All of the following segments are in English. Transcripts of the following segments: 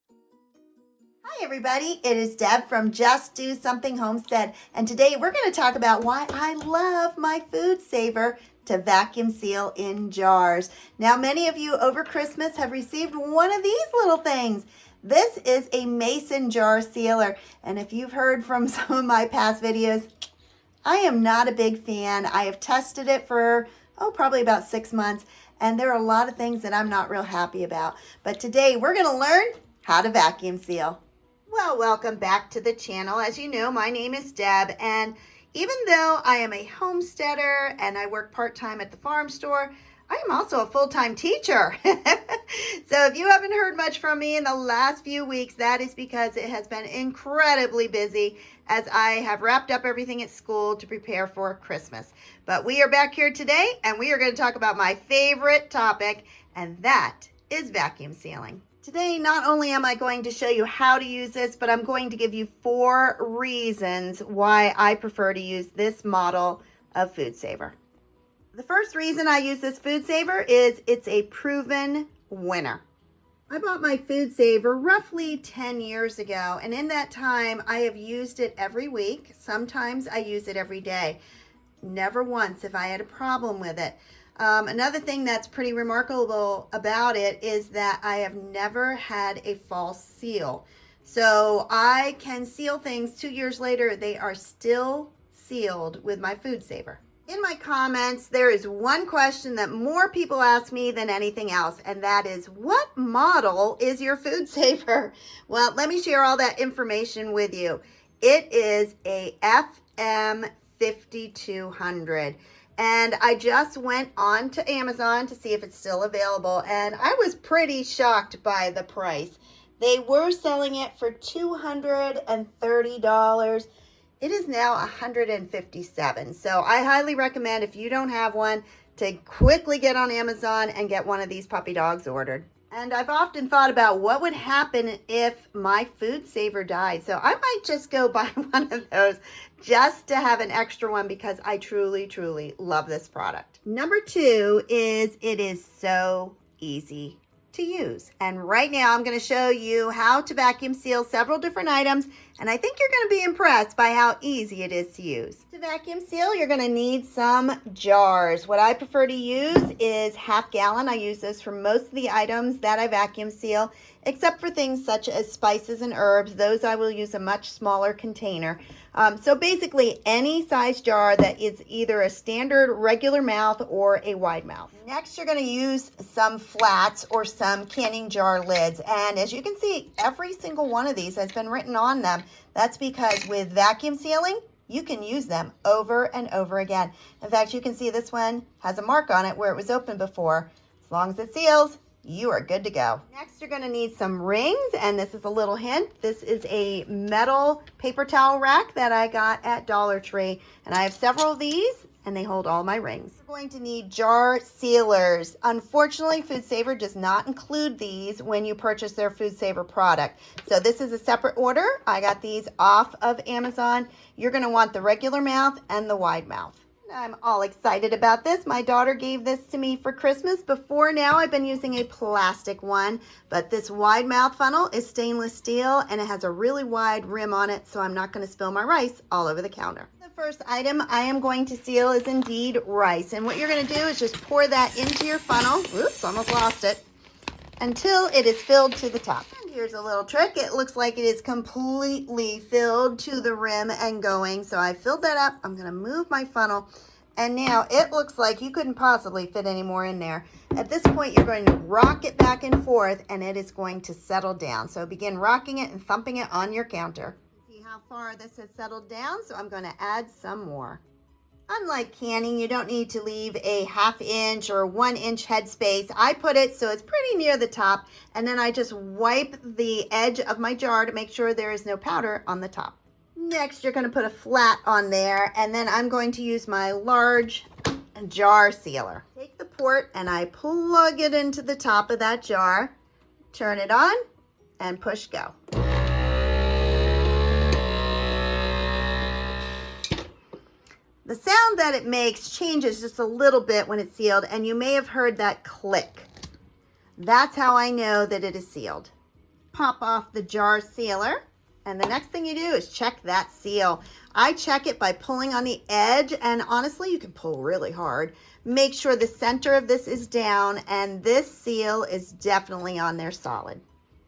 Hi everybody, it is Deb from Just Do Something Homestead, and today we're going to talk about why I love my Food Saver to vacuum seal in jars. Now many of you over Christmas have received one of these little things. This is a mason jar sealer, and if you've heard from some of my past videos, I am not a big fan. I have tested it for probably about 6 months, and there are a lot of things that I'm not real happy about. But today we're going to learn how to vacuum seal. Well, welcome back to the channel. As you know, my name is Deb, and even though I am a homesteader and I work part-time at the farm store, I am also a full-time teacher. So if you haven't heard much from me in the last few weeks, that is because it has been incredibly busy as I have wrapped up everything at school to prepare for Christmas. But we are back here today, and we are going to talk about my favorite topic, and that is vacuum sealing. Today, not only am I going to show you how to use this, but I'm going to give you 4 reasons why I prefer to use this model of Food Saver. The first reason I use this Food Saver is it's a proven winner. I bought my Food Saver roughly 10 years ago, and in that time, I have used it every week. Sometimes I use it every day. Never once have I had a problem with it. Another thing that's pretty remarkable about it is that I have never had a false seal. So I can seal things 2 years later. They are still sealed with my Food Saver. In my comments, there is one question that more people ask me than anything else, and that is, what model is your Food Saver? Well, let me share all that information with you. It is a FM 5200. And I just went on to Amazon to see if it's still available, and I was pretty shocked by the price. They were selling it for $230. It is now $157. So I highly recommend, if you don't have one, to quickly get on Amazon and get one of these puppy dogs ordered. And I've often thought about what would happen if my Food Saver died. So I might just go buy one of those just to have an extra one, because I truly, truly love this product. Number 2 is it is so easy to use. And right now I'm going to show you how to vacuum seal several different items, and I think you're going to be impressed by how easy it is to use. To vacuum seal, you're going to need some jars. What I prefer to use is half gallon. I use this for most of the items that I vacuum seal, except for things such as spices and herbs. Those I will use a much smaller container. So basically any size jar that is either a standard regular mouth or a wide mouth. Next, you're going to use some flats or some canning jar lids. And as you can see, every single one of these has been written on them. That's because with vacuum sealing, you can use them over and over again. In fact, you can see this one has a mark on it where it was open before. As long as it seals, you are good to go. Next, you're going to need some rings, and this is a little hint. This is a metal paper towel rack that I got at Dollar Tree, and I have several of these, and they hold all my rings. You're going to need jar sealers. Unfortunately, Food Saver does not include these when you purchase their Food Saver product. So this is a separate order. I got these off of Amazon. You're going to want the regular mouth and the wide mouth. I'm all excited about this. My daughter gave this to me for Christmas. Before now, I've been using a plastic one, but this wide mouth funnel is stainless steel, and it has a really wide rim on it, so I'm not going to spill my rice all over the counter. The first item I am going to seal is indeed rice, and what you're going to do is just pour that into your funnel. Oops, almost lost it. Until it is filled to the top. And here's a little trick. It looks like it is completely filled to the rim and going. So I filled that up. I'm going to move my funnel. And now it looks like you couldn't possibly fit any more in there. At this point, you're going to rock it back and forth, and it is going to settle down. So begin rocking it and thumping it on your counter. See how far this has settled down? So I'm going to add some more. Unlike canning, you don't need to leave a 1/2 inch or 1 inch headspace. I put it so it's pretty near the top, and then I just wipe the edge of my jar to make sure there is no powder on the top. Next, you're going to put a flat on there, and then I'm going to use my large jar sealer. Take the port and I plug it into the top of that jar, turn it on, and push go. The sound that it makes changes just a little bit when it's sealed, and you may have heard that click. That's how I know that it is sealed. pop off the jar sealer. And the next thing you do is check that seal. I check it by pulling on the edge, and honestly, you can pull really hard. Make sure the center of this is down, and this seal is definitely on there solid.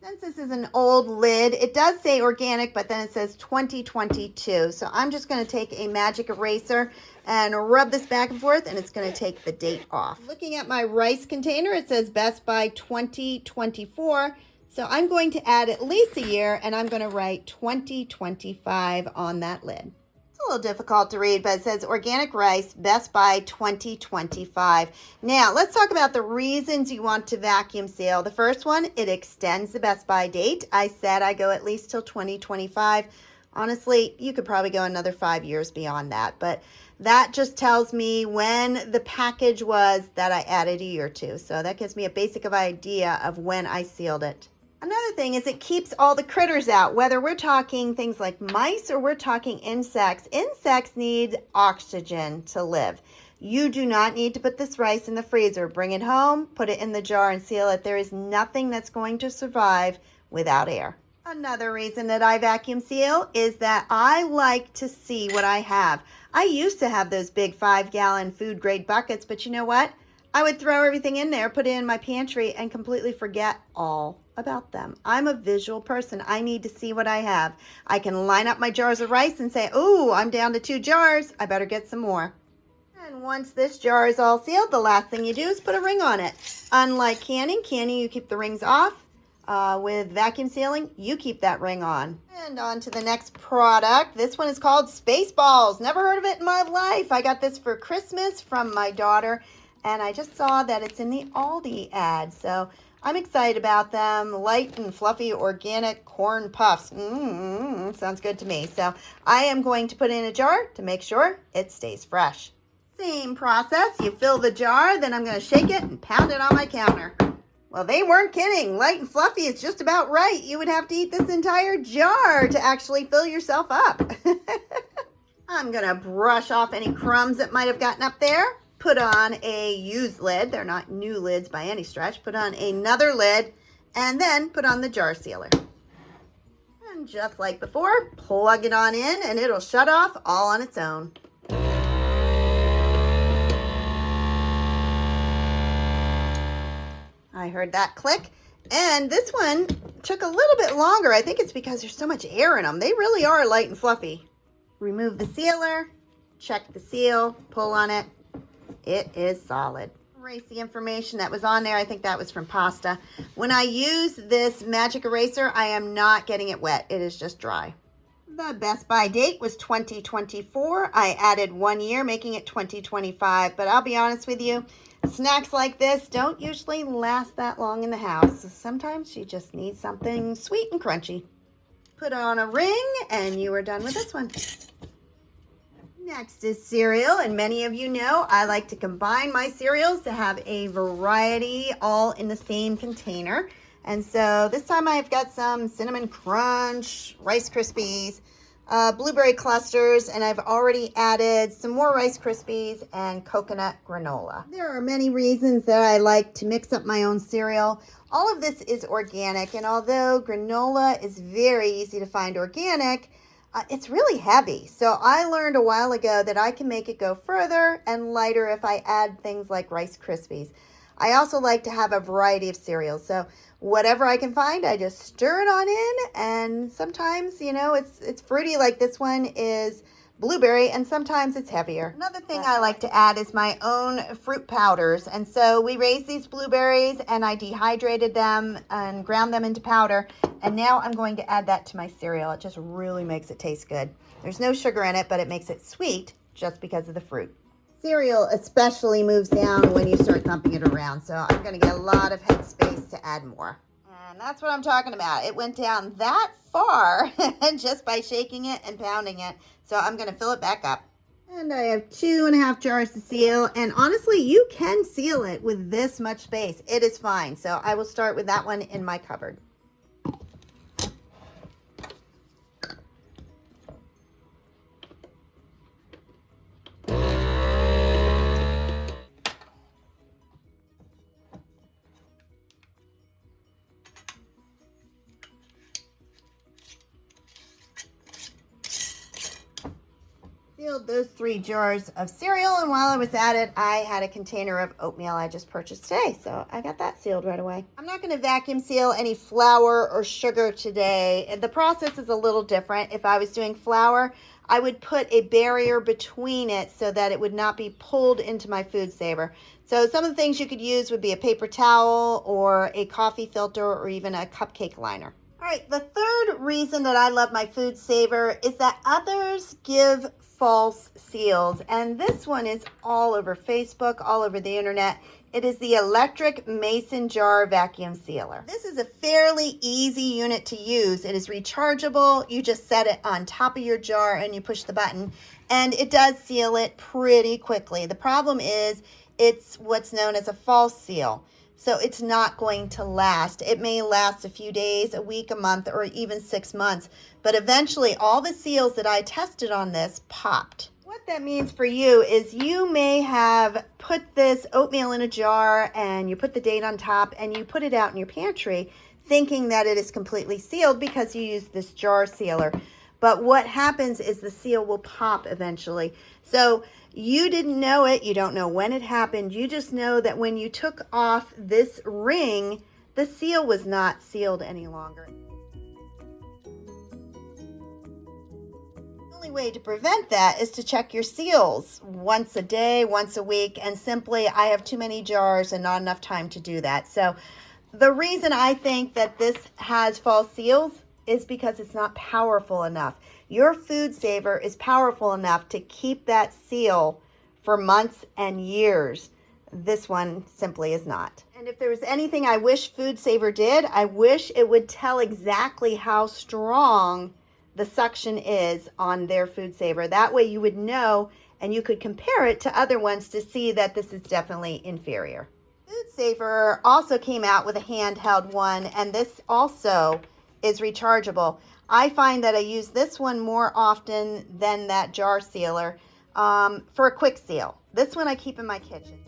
Since this is an old lid, it does say organic, but then it says 2022. So I'm just going to take a magic eraser and rub this back and forth, and it's going to take the date off. Looking at my rice container, it says Best By 2024. So I'm going to add at least a year, and I'm going to write 2025 on that lid. It's a little difficult to read, but it says organic rice, Best By 2025. Now, let's talk about the reasons you want to vacuum seal. The first one, it extends the Best By date. I said I go at least till 2025. Honestly, you could probably go another 5 years beyond that, but that just tells me when the package was that I added a year or two. So that gives me a basic idea of when I sealed it. Another thing is it keeps all the critters out, whether we're talking things like mice or we're talking insects. Insects need oxygen to live. You do not need to put this rice in the freezer. Bring it home, put it in the jar and seal it. There is nothing that's going to survive without air. Another reason that I vacuum seal is that I like to see what I have. I used to have those big 5-gallon food grade buckets, but you know what? I would throw everything in there, put it in my pantry, and completely forget all about them. I'm a visual person. I need to see what I have. I can line up my jars of rice and say, oh, I'm down to 2 jars. I better get some more. And once this jar is all sealed, the last thing you do is put a ring on it. Unlike canning, you keep the rings off. With vacuum sealing, you keep that ring on. And on to the next product. This one is called Spaceballs. Never heard of it in my life. I got this for Christmas from my daughter, and I just saw that it's in the Aldi ad. So I'm excited about them. Light and fluffy organic corn puffs. Sounds good to me. So I am going to put it in a jar to make sure it stays fresh. Same process. You fill the jar, then I'm going to shake it and pound it on my counter. Well, they weren't kidding. Light and fluffy is just about right. You would have to eat this entire jar to actually fill yourself up. I'm going to brush off any crumbs that might have gotten up there. Put on a used lid. They're not new lids by any stretch. Put on another lid and then put on the jar sealer. And just like before, plug it on in and it'll shut off all on its own. I heard that click, and this one took a little bit longer. I think it's because there's so much air in them. They really are light and fluffy. Remove the sealer, check the seal, pull on it. It is solid. Erase the information that was on there. I think that was from pasta. When I use this magic eraser, I am not getting it wet. It is just dry. The Best By date was 2024. I added 1 year, making it 2025. But I'll be honest with you, snacks like this don't usually last that long in the house. Sometimes you just need something sweet and crunchy. Put on a ring and you are done with this one. Next is cereal, and many of you know I like to combine my cereals to have a variety all in the same container. And so this time I've got some Cinnamon Crunch, Rice Krispies, blueberry clusters, and I've already added some more Rice Krispies and coconut granola. There are many reasons that I like to mix up my own cereal. All of this is organic, and although granola is very easy to find organic, it's really heavy. So I learned a while ago that I can make it go further and lighter if I add things like Rice Krispies. I also like to have a variety of cereals. So whatever I can find, I just stir it on in. And sometimes, you know, it's fruity, like this one is blueberry, and sometimes it's heavier. Another thing I like to add is my own fruit powders. And so we raised these blueberries and I dehydrated them and ground them into powder. And now I'm going to add that to my cereal. It just really makes it taste good. There's no sugar in it, but it makes it sweet just because of the fruit. Cereal especially moves down when you start thumping it around. So I'm going to get a lot of headspace to add more. And that's what I'm talking about. It went down that far just by shaking it and pounding it. So I'm going to fill it back up. And I have 2.5 jars to seal. And honestly, you can seal it with this much space. It is fine. So I will start with that one in my cupboard. Sealed those 3 jars of cereal, and while I was at it, I had a container of oatmeal I just purchased today, so I got that sealed right away. I'm not going to vacuum seal any flour or sugar today. The process is a little different. If I was doing flour, I would put a barrier between it so that it would not be pulled into my food saver. So some of the things you could use would be a paper towel or a coffee filter or even a cupcake liner. All right, the third reason that I love my food saver is that others give false seals, and this one is all over Facebook, all over the internet. It is the electric mason jar vacuum sealer. This is a fairly easy unit to use. It is rechargeable. You just set it on top of your jar and you push the button, and it does seal it pretty quickly. The problem is it's what's known as a false seal. So it's not going to last. It may last a few days, a week, a month, or even 6 months. But eventually, all the seals that I tested on this popped. What that means for you is you may have put this oatmeal in a jar and you put the date on top and you put it out in your pantry thinking that it is completely sealed because you use this jar sealer. But what happens is the seal will pop eventually. So you didn't know it. You don't know when it happened. You just know that when you took off this ring, the seal was not sealed any longer. The only way to prevent that is to check your seals once a day, once a week, and simply I have too many jars and not enough time to do that. So the reason I think that this has false seals is because it's not powerful enough. Your food saver is powerful enough to keep that seal for months and years. This one simply is not. And if there was anything I wish Food Saver did, I wish it would tell exactly how strong the suction is on their Food Saver. That way you would know and you could compare it to other ones to see that this is definitely inferior. Food Saver also came out with a handheld one, and this also is rechargeable. I find that I use this one more often than that jar sealer for a quick seal. This one I keep in my kitchen.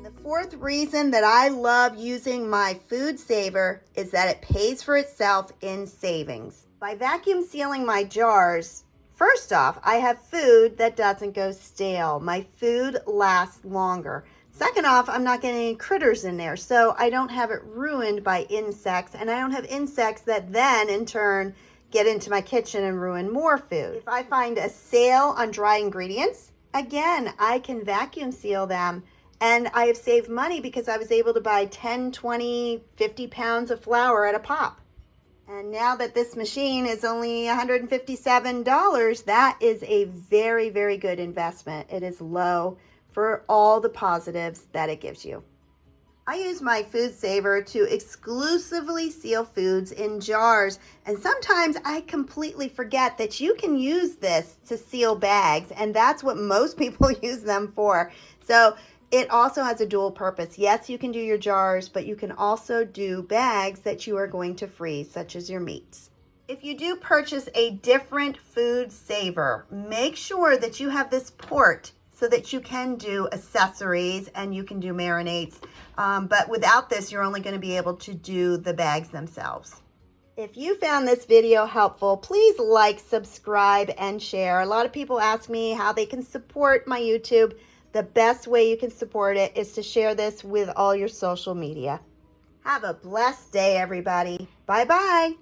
The fourth reason that I love using my food saver is that it pays for itself in savings. By vacuum sealing my jars, first off, I have food that doesn't go stale. My food lasts longer. Second off, I'm not getting any critters in there, so I don't have it ruined by insects, and I don't have insects that then, in turn, get into my kitchen and ruin more food. If I find a sale on dry ingredients, again, I can vacuum seal them, and I have saved money because I was able to buy 10, 20, 50 pounds of flour at a pop. And now that this machine is only $157, that is a very, very good investment. It is low for all the positives that it gives you. I use my food saver to exclusively seal foods in jars, and sometimes I completely forget that you can use this to seal bags, and that's what most people use them for. So it also has a dual purpose. Yes, you can do your jars, but you can also do bags that you are going to freeze, such as your meats. If you do purchase a different food saver, make sure that you have this port so that you can do accessories and you can do marinades. But without this, you're only going to be able to do the bags themselves. If you found this video helpful, please like, subscribe, and share. A lot of people ask me how they can support my YouTube. The best way you can support it is to share this with all your social media. Have a blessed day, everybody. Bye-bye.